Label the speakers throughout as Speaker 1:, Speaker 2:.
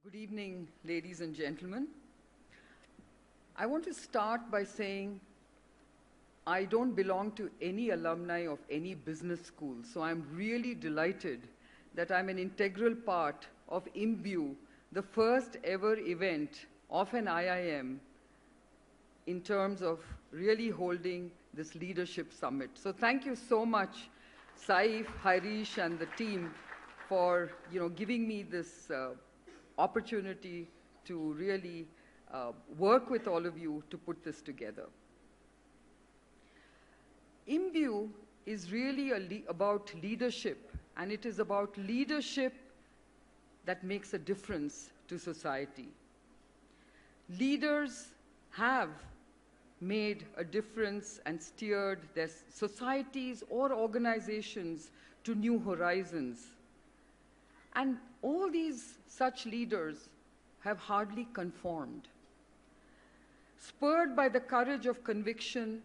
Speaker 1: Good evening, ladies and gentlemen. I want to start by saying I don't belong to any alumni of any business school, so I'm really delighted that I'm an integral part of Imbue, the first ever event of an IIM in terms of really holding this leadership summit. So thank you so much, Saif, Harish, and the team for giving me this opportunity to really work with all of you to put this together. Imbue is really about leadership, and it is about leadership that makes a difference to society. Leaders have made a difference and steered their societies or organizations to new horizons. And all these such leaders have hardly conformed. Spurred by the courage of conviction,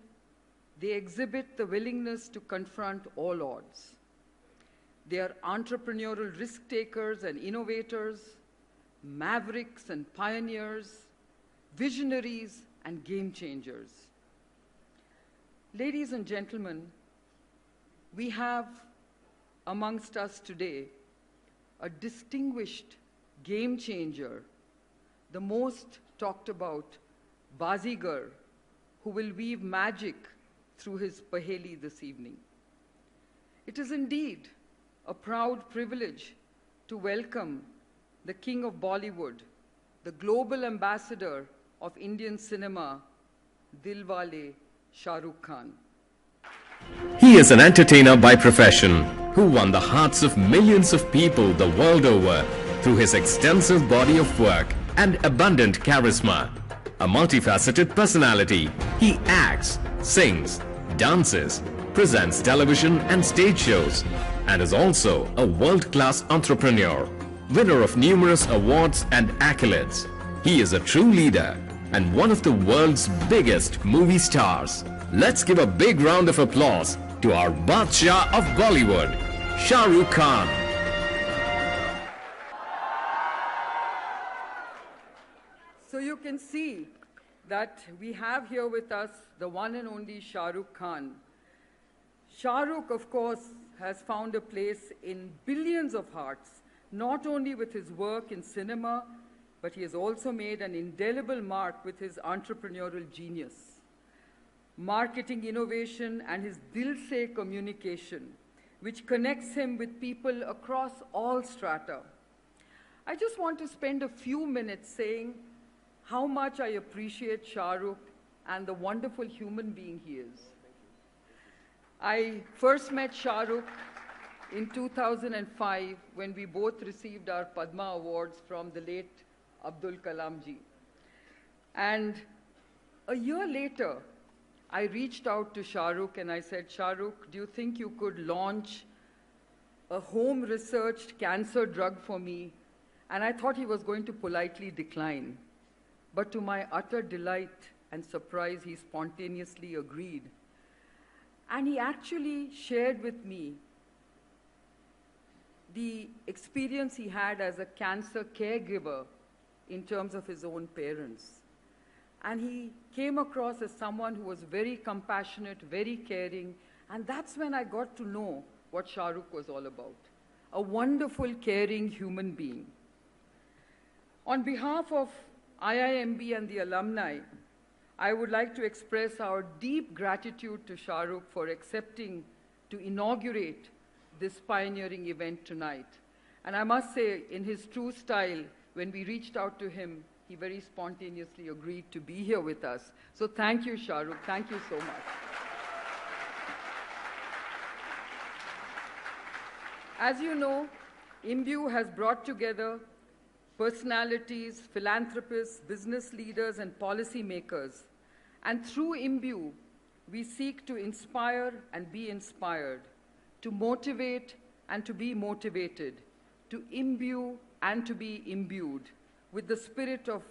Speaker 1: they exhibit the willingness to confront all odds. They are entrepreneurial risk-takers and innovators, mavericks and pioneers, visionaries and game changers. Ladies and gentlemen, we have amongst us today a distinguished game changer, the most talked about Bazigar, who will weave magic through his paheli this evening. It is indeed a proud privilege to welcome the King of Bollywood, the global ambassador of Indian cinema, Dilwale Shahrukh Khan.
Speaker 2: He is an entertainer by profession who won the hearts of millions of people the world over through his extensive body of work and abundant charisma. A multifaceted personality, he acts, sings, dances, presents television and stage shows, and is also a world-class entrepreneur, winner of numerous awards and accolades. He is a true leader and one of the world's biggest movie stars. Let's give a big round of applause to our Badshah of Bollywood, Shahrukh Khan.
Speaker 1: So you can see that we have here with us the one and only Shahrukh Khan. Shahrukh, of course, has found a place in billions of hearts, not only with his work in cinema, but he has also made an indelible mark with his entrepreneurial genius, marketing innovation, and his dil se communication, which connects him with people across all strata. I just want to spend a few minutes saying how much I appreciate Shahrukh and the wonderful human being he is. I first met Shahrukh in 2005 when we both received our Padma Awards from the late Abdul Kalam ji. And a year later, I reached out to Shahrukh and I said, Shahrukh, do you think you could launch a home-researched cancer drug for me? And I thought he was going to politely decline. But to my utter delight and surprise, he spontaneously agreed. And he actually shared with me the experience he had as a cancer caregiver in terms of his own parents. And he came across as someone who was very compassionate, very caring, and that's when I got to know what Shahrukh was all about. A wonderful, caring human being. On behalf of IIMB and the alumni, I would like to express our deep gratitude to Shahrukh for accepting to inaugurate this pioneering event tonight. And I must say, in his true style, when we reached out to him, he very spontaneously agreed to be here with us. So thank you, Shahrukh. Thank you so much. As you know, Imbue has brought together personalities, philanthropists, business leaders, and policy makers. And through Imbue, we seek to inspire and be inspired, to motivate and to be motivated, to imbue and to be imbued with the spirit of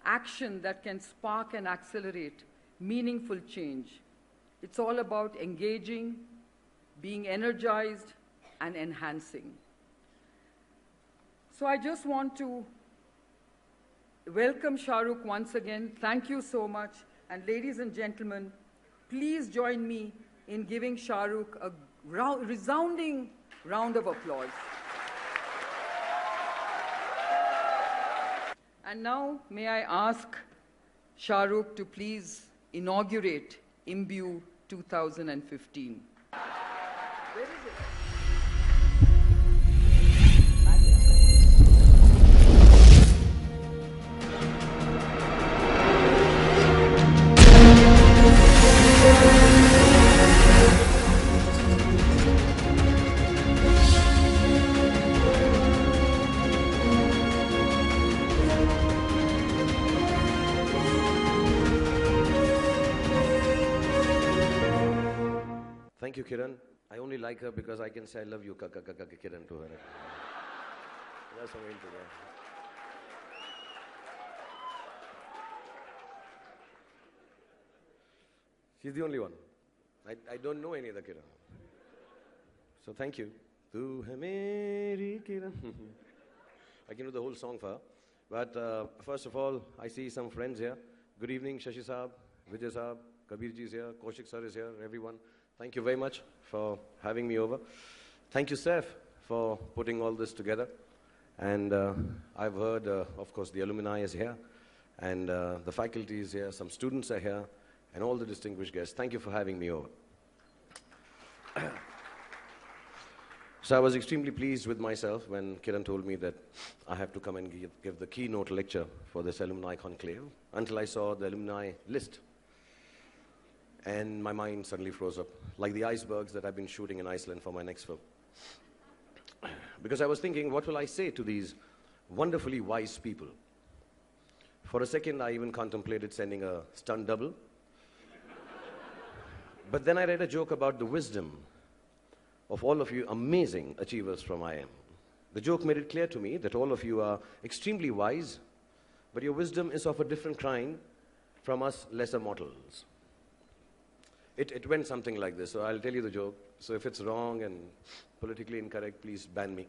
Speaker 1: action that can spark and accelerate meaningful change. It's all about engaging, being energized, and enhancing. So I just want to welcome Shahrukh once again. Thank you so much. And ladies and gentlemen, please join me in giving Shahrukh a resounding round of applause. And now, may I ask Shahrukh to please inaugurate Imbue 2015. Where is it?
Speaker 3: Thank you, Kiran. I only like her because I can say I love you, Kiran, to her. That's what I'm into there. She's the only one. I don't know any other Kiran. So thank you. Tu hai Meri Kiran. I can do the whole song for her. But first of all, I see some friends here. Good evening, Shashi Saab, Vijay Saab, Kabir ji is here, Kaushik sir is here, everyone. Thank you very much for having me over. Thank you, Seth, for putting all this together. And I've heard, of course, the alumni is here, and the faculty is here, some students are here, and all the distinguished guests. Thank you for having me over. So I was extremely pleased with myself when Kiran told me that I have to come and give the keynote lecture for this alumni conclave, until I saw the alumni list. And my mind suddenly froze up, like the icebergs that I've been shooting in Iceland for my next film. Because I was thinking, what will I say to these wonderfully wise people? For a second, I even contemplated sending a stunt double. But then I read a joke about the wisdom of all of you amazing achievers from IIM. The joke made it clear to me that all of you are extremely wise, but your wisdom is of a different kind from us lesser mortals. It went something like this, so I'll tell you the joke. So if it's wrong and politically incorrect, please ban me.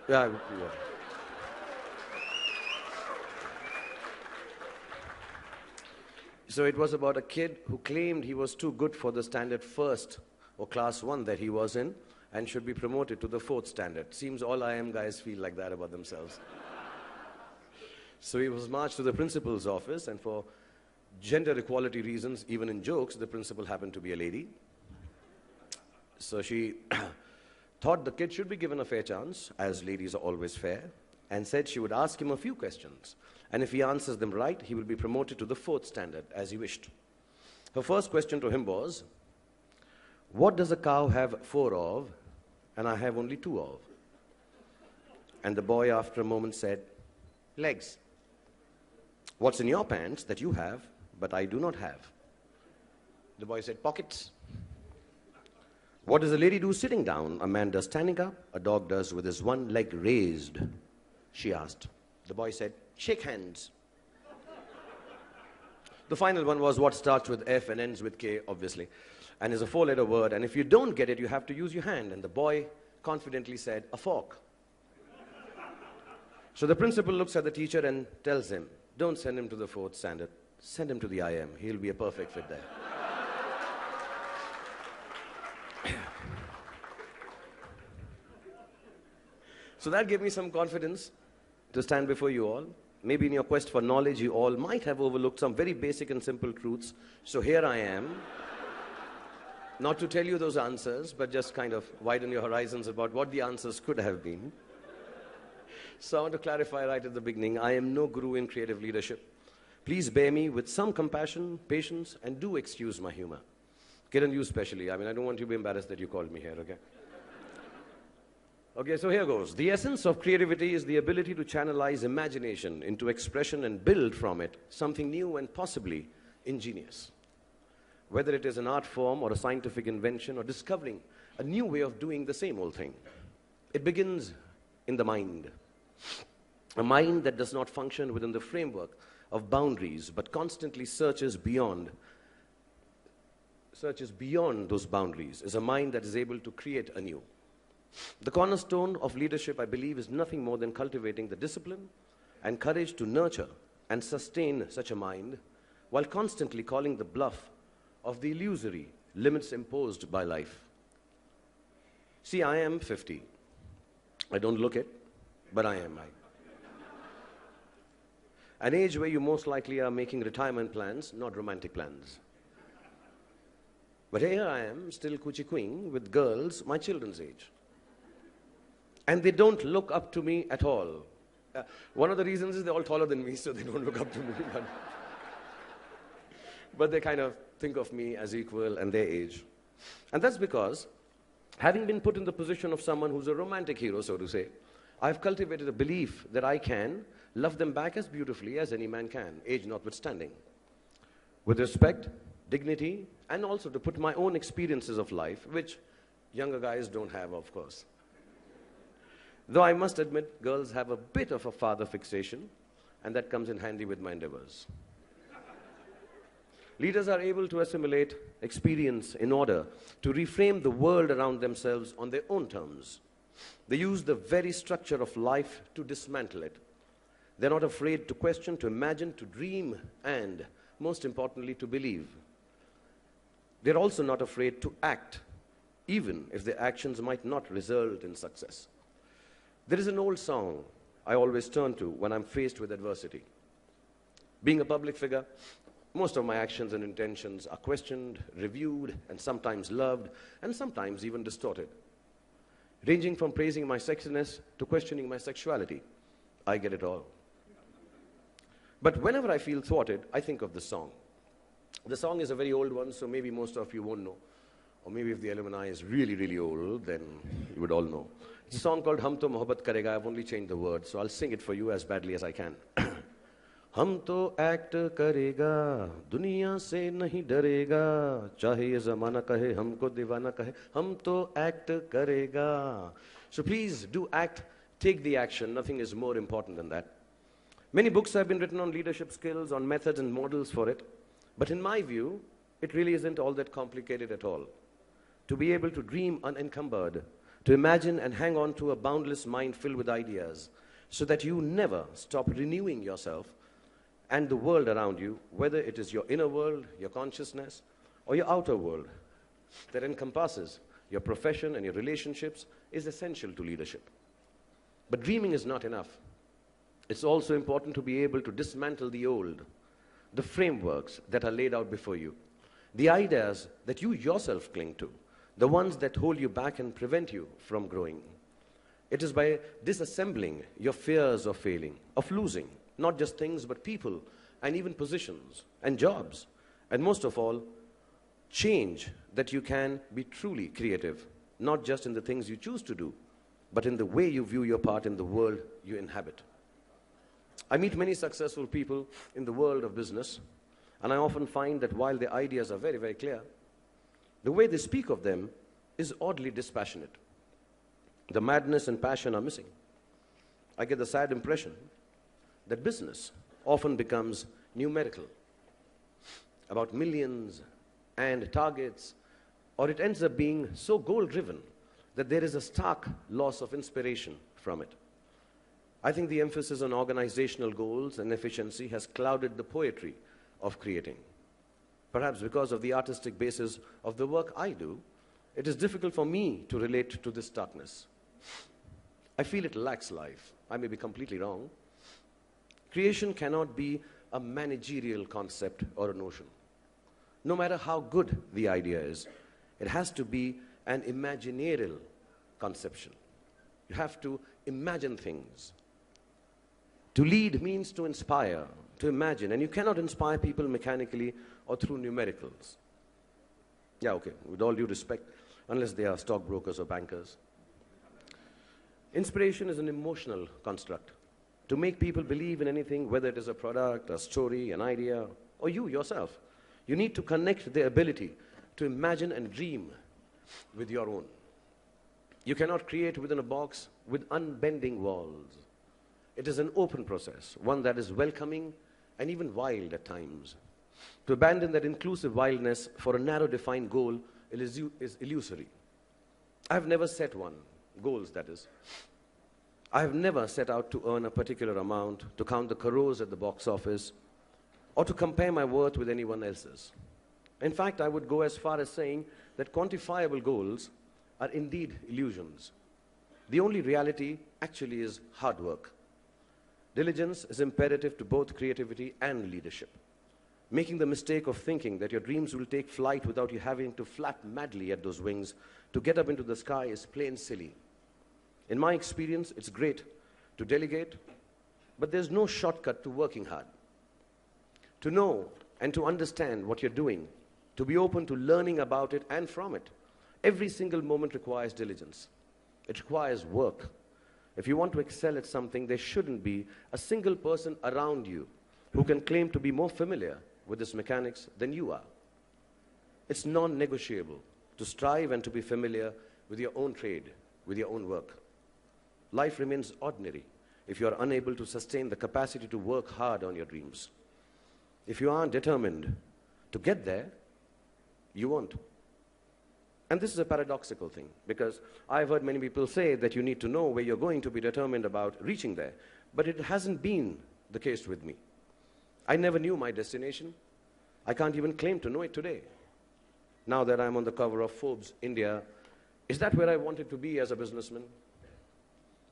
Speaker 3: Yeah. So it was about a kid who claimed he was too good for the standard first or class 1 that he was in and should be promoted to the 4th standard. Seems all IIM guys feel like that about themselves. So he was marched to the principal's office, and for gender equality reasons, even in jokes, the principal happened to be a lady. So she thought the kid should be given a fair chance, as ladies are always fair, and said she would ask him a few questions. And if he answers them right, he will be promoted to the 4th standard, as he wished. Her first question to him was, what does a cow have 4 of, and I have only 2 of? And the boy, after a moment, said, legs. What's in your pants that you have, but I do not have? The boy said, pockets. What does a lady do sitting down? A man does standing up, a dog does with his one leg raised, she asked. The boy said, shake hands. The final one was what starts with F and ends with K, obviously, and is a 4-letter word, and if you don't get it, you have to use your hand. And the boy confidently said, a fork. So the principal looks at the teacher and tells him, don't send him to the 4th standard. Send him to the IIM. He'll be a perfect fit there. So that gave me some confidence to stand before you all. Maybe in your quest for knowledge, you all might have overlooked some very basic and simple truths. So here I am, not to tell you those answers, but just kind of widen your horizons about what the answers could have been. So I want to clarify right at the beginning, I am no guru in creative leadership. Please bear me with some compassion, patience, and do excuse my humor. Kiran, you especially. I don't want you to be embarrassed that you called me here, okay? Okay, so here goes. The essence of creativity is the ability to channelize imagination into expression and build from it something new and possibly ingenious. Whether it is an art form or a scientific invention or discovering a new way of doing the same old thing. It begins in the mind. A mind that does not function within the framework of boundaries, but constantly searches beyond those boundaries, is a mind that is able to create anew. The cornerstone of leadership, I believe, is nothing more than cultivating the discipline and courage to nurture and sustain such a mind while constantly calling the bluff of the illusory limits imposed by life. See, I am 50. I don't look it, but I am. An age where you most likely are making retirement plans, not romantic plans. But here I am, still coochie-cooing with girls my children's age. And they don't look up to me at all. One of the reasons is they're all taller than me, so they don't look up to me. But they kind of think of me as equal and their age. And that's because, having been put in the position of someone who's a romantic hero, so to say, I've cultivated a belief that I can love them back as beautifully as any man can, age notwithstanding. With respect, dignity, and also to put my own experiences of life, which younger guys don't have, of course. Though I must admit, girls have a bit of a father fixation, and that comes in handy with my endeavors. Leaders are able to assimilate experience in order to reframe the world around themselves on their own terms. They use the very structure of life to dismantle it. They're not afraid to question, to imagine, to dream, and, most importantly, to believe. They're also not afraid to act, even if their actions might not result in success. There is an old song I always turn to when I'm faced with adversity. Being a public figure, most of my actions and intentions are questioned, reviewed, and sometimes loved, and sometimes even distorted. Ranging from praising my sexiness to questioning my sexuality, I get it all. But whenever I feel thwarted, I think of this song. The song is a very old one, so maybe most of you won't know. Or maybe if the alumni is really, really old, then you would all know. It's a song called Hum To Mohabbat Karega. I've only changed the words, so I'll sing it for you as badly as I can. हम तो act करेगा दुनिया से नहीं डरेगा चाहे ये जमाना कहे हमको दीवाना कहे हम तो एक्ट करेगा. So please do act, take the action. Nothing is more important than that. Many books have been written on leadership skills, on methods and models for it. But in my view, it really isn't all that complicated at all. To be able to dream unencumbered, to imagine and hang on to a boundless mind filled with ideas, so that you never stop renewing yourself and the world around you, whether it is your inner world, your consciousness, or your outer world, that encompasses your profession and your relationships, is essential to leadership. But dreaming is not enough. It's also important to be able to dismantle the old, the frameworks that are laid out before you, the ideas that you yourself cling to, the ones that hold you back and prevent you from growing. It is by disassembling your fears of failing, of losing, not just things, but people, and even positions, and jobs, and most of all, change, that you can be truly creative, not just in the things you choose to do, but in the way you view your part in the world you inhabit. I meet many successful people in the world of business, and I often find that while their ideas are very, very clear, the way they speak of them is oddly dispassionate. The madness and passion are missing. I get the sad impression that business often becomes numerical, about millions and targets, or it ends up being so goal-driven that there is a stark loss of inspiration from it. I think the emphasis on organizational goals and efficiency has clouded the poetry of creating. Perhaps because of the artistic basis of the work I do, it is difficult for me to relate to this darkness. I feel it lacks life. I may be completely wrong. Creation cannot be a managerial concept or a notion. No matter how good the idea is, it has to be an imaginarial conception. You have to imagine things. To lead means to inspire, to imagine, and you cannot inspire people mechanically or through numericals. Yeah, okay, with all due respect, unless they are stockbrokers or bankers. Inspiration is an emotional construct. To make people believe in anything, whether it is a product, a story, an idea, or you yourself, you need to connect their ability to imagine and dream with your own. You cannot create within a box with unbending walls. It is an open process, one that is welcoming and even wild at times. To abandon that inclusive wildness for a narrow defined goal is illusory. I've never set one, goals that is. I have never set out to earn a particular amount, to count the crores at the box office, or to compare my worth with anyone else's. In fact, I would go as far as saying that quantifiable goals are indeed illusions. The only reality actually is hard work. Diligence is imperative to both creativity and leadership. Making the mistake of thinking that your dreams will take flight without you having to flap madly at those wings to get up into the sky is plain silly. In my experience, it's great to delegate, but there's no shortcut to working hard. To know and to understand what you're doing, to be open to learning about it and from it, every single moment requires diligence. It requires work. If you want to excel at something, there shouldn't be a single person around you who can claim to be more familiar with its mechanics than you are. It's non-negotiable to strive and to be familiar with your own trade, with your own work. Life remains ordinary if you are unable to sustain the capacity to work hard on your dreams. If you aren't determined to get there, you won't. And this is a paradoxical thing, because I've heard many people say that you need to know where you're going to be determined about reaching there. But it hasn't been the case with me. I never knew my destination. I can't even claim to know it today. Now that I'm on the cover of Forbes India, is that where I wanted to be as a businessman?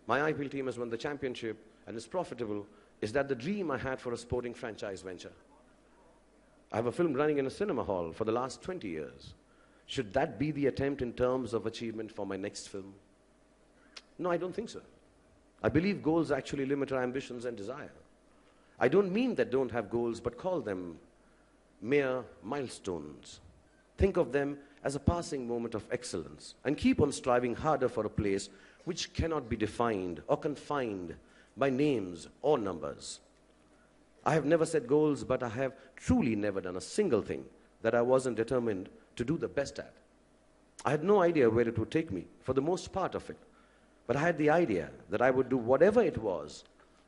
Speaker 3: My IPL team has won the championship and is profitable. Is that the dream I had for a sporting franchise venture? I have a film running in a cinema hall for the last 20 years. Should that be the attempt in terms of achievement for my next film? No, I don't think so. I believe goals actually limit our ambitions and desire. I don't mean that don't have goals, but call them mere milestones. Think of them as a passing moment of excellence and keep on striving harder for a place which cannot be defined or confined by names or numbers. I have never set goals, but I have truly never done a single thing that I wasn't determined to do the best at. I had no idea where it would take me for the most part of it, but I had the idea that I would do whatever it was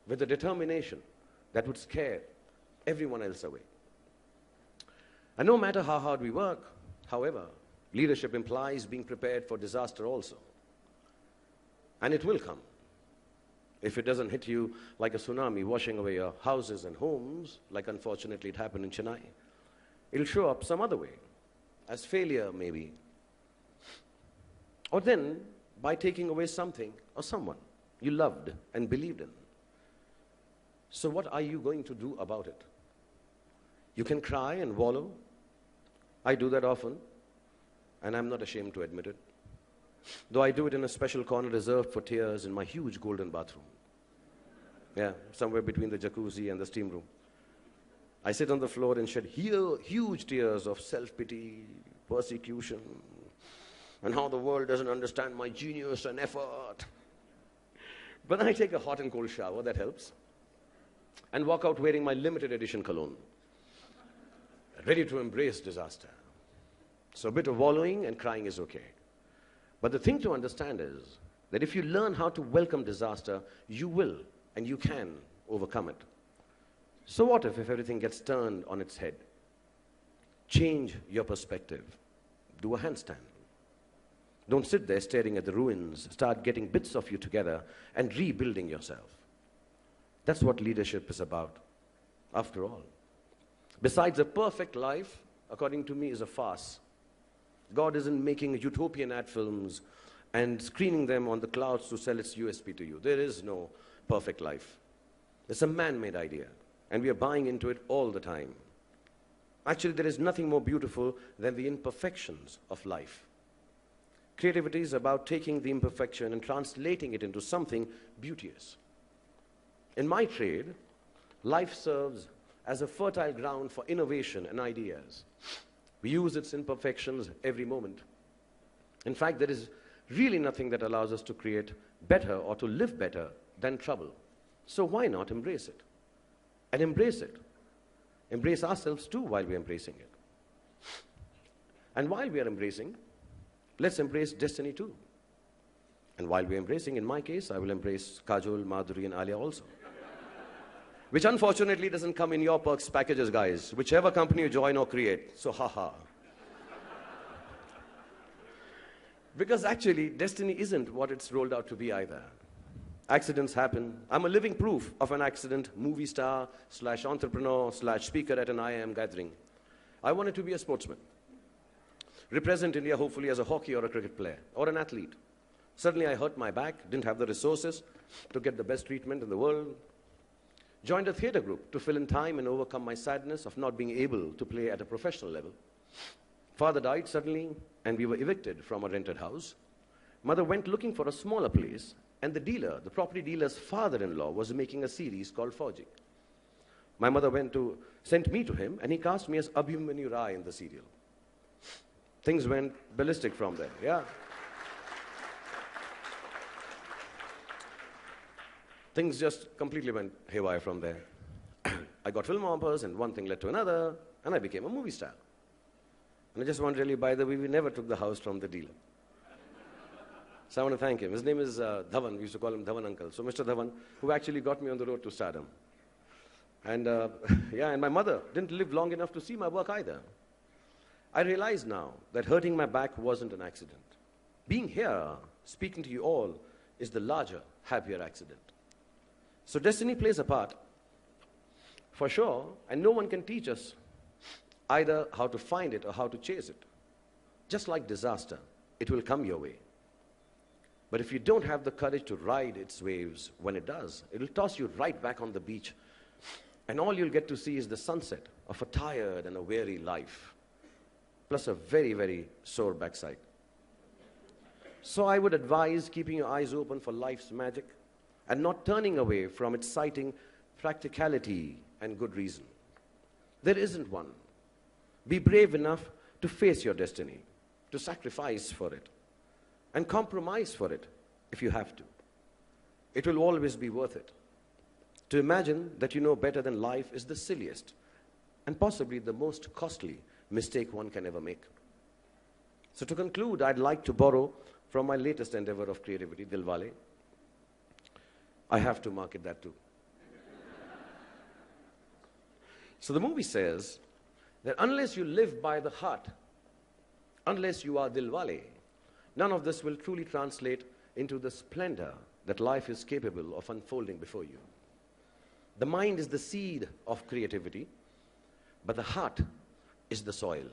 Speaker 3: with a determination that would scare everyone else away. And no matter how hard we work, however, leadership implies being prepared for disaster also. And it will come. If it doesn't hit you like a tsunami washing away your houses and homes, like unfortunately it happened in Chennai, it'll show up some other way, as failure maybe. Or then, by taking away something or someone you loved and believed in. So what are you going to do about it? You can cry and wallow. I do that often, and I'm not ashamed to admit it. Though I do it in a special corner reserved for tears in my huge golden bathroom. Yeah, somewhere between the jacuzzi and the steam room. I sit on the floor and shed huge tears of self-pity, persecution, and how the world doesn't understand my genius and effort. But I take a hot and cold shower, that helps, and walk out wearing my limited edition cologne, ready to embrace disaster. So a bit of wallowing and crying is okay. But the thing to understand is that if you learn how to welcome disaster, you will and you can overcome it. So what if everything gets turned on its head? Change your perspective. Do a handstand. Don't sit there staring at the ruins. Start getting bits of you together and rebuilding yourself. That's what leadership is about, after all. Besides, a perfect life, according to me, is a farce. God isn't making utopian ad films and screening them on the clouds to sell its USP to you. There is no perfect life. It's a man-made idea, and we are buying into it all the time. Actually, there is nothing more beautiful than the imperfections of life. Creativity is about taking the imperfection and translating it into something beauteous. In my trade, life serves as a fertile ground for innovation and ideas. We use its imperfections every moment. In fact, there is really nothing that allows us to create better or to live better than trouble. So why not embrace it? And embrace it. Embrace ourselves too while we're embracing it. And while we are embracing, let's embrace destiny too. And while we're embracing, in my case, I will embrace Kajol, Madhuri, and Alia also. Which unfortunately doesn't come in your perks packages, guys. Whichever company you join or create. So, haha. Because actually, destiny isn't what it's rolled out to be either. Accidents happen. I'm a living proof of an accident, movie star, / entrepreneur, / speaker at an IIM gathering. I wanted to be a sportsman. Represent India, hopefully, as a hockey or a cricket player, or an athlete. Suddenly, I hurt my back, didn't have the resources to get the best treatment in the world. Joined a theatre group to fill in time and overcome my sadness of not being able to play at a professional level. Father died suddenly, and we were evicted from a rented house. Mother went looking for a smaller place, and the property dealer's father-in-law, was making a series called Fauji. My mother sent me to him, and he cast me as Abhimanyu Rai in the serial. Things went ballistic from there, yeah. Things just completely went haywire from there. I got film offers, and one thing led to another, and I became a movie star. And I just want to tell you, by the way, we never took the house from the dealer. So I want to thank him. His name is Dhawan. We used to call him Dhawan Uncle. So Mr. Dhawan, who actually got me on the road to stardom. And yeah, and my mother didn't live long enough to see my work either. I realize now that hurting my back wasn't an accident. Being here, speaking to you all, is the larger, happier accident. So destiny plays a part, for sure, and no one can teach us either how to find it or how to chase it. Just like disaster, it will come your way. But if you don't have the courage to ride its waves when it does, it will toss you right back on the beach. And all you'll get to see is the sunset of a tired and a weary life, plus a very, very sore backside. So I would advise keeping your eyes open for life's magic and not turning away from its citing practicality and good reason. There isn't one. Be brave enough to face your destiny, to sacrifice for it, and compromise for it if you have to. It will always be worth it. To imagine that you know better than life is the silliest and possibly the most costly mistake one can ever make. So to conclude, I'd like to borrow from my latest endeavor of creativity, Dilwale. I have to market that too. So the movie says that unless you live by the heart, unless you are Dilwale, none of this will truly translate into the splendor that life is capable of unfolding before you. The mind is the seed of creativity, but the heart is the soil.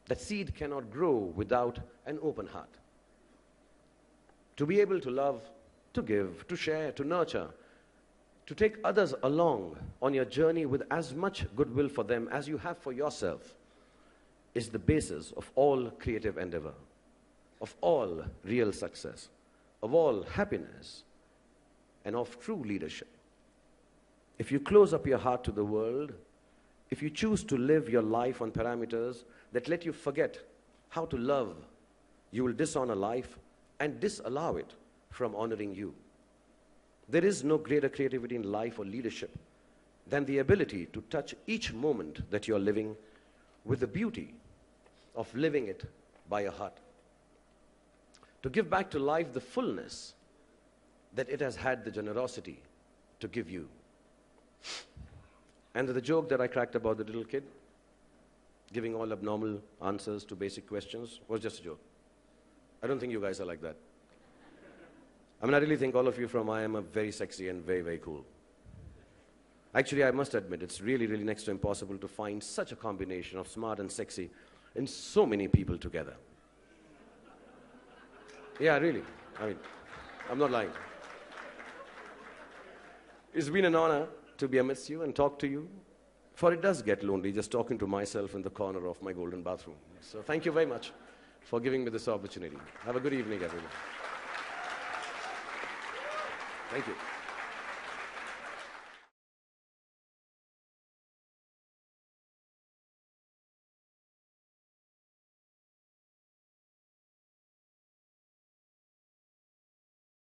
Speaker 3: That seed cannot grow without an open heart. To be able to love, to give, to share, to nurture, to take others along on your journey with as much goodwill for them as you have for yourself is the basis of all creative endeavor, of all real success, of all happiness, and of true leadership. If you close up your heart to the world, if you choose to live your life on parameters that let you forget how to love, you will dishonor life and disallow it from honoring you. There is no greater creativity in life or leadership than the ability to touch each moment that you're living with the beauty of living it by your heart. To give back to life the fullness that it has had the generosity to give you. And the joke that I cracked about the little kid giving all abnormal answers to basic questions was just a joke. I don't think you guys are like that. I mean, I really think all of you from IIM are very sexy and very, very cool. Actually, I must admit, it's really, really next to impossible to find such a combination of smart and sexy in so many people together. Yeah, really. I mean, I'm not lying. It's been an honor to be amidst you and talk to you, for it does get lonely just talking to myself in the corner of my golden bathroom. So thank you very much for giving me this opportunity. Have a good evening, everyone. Thank you.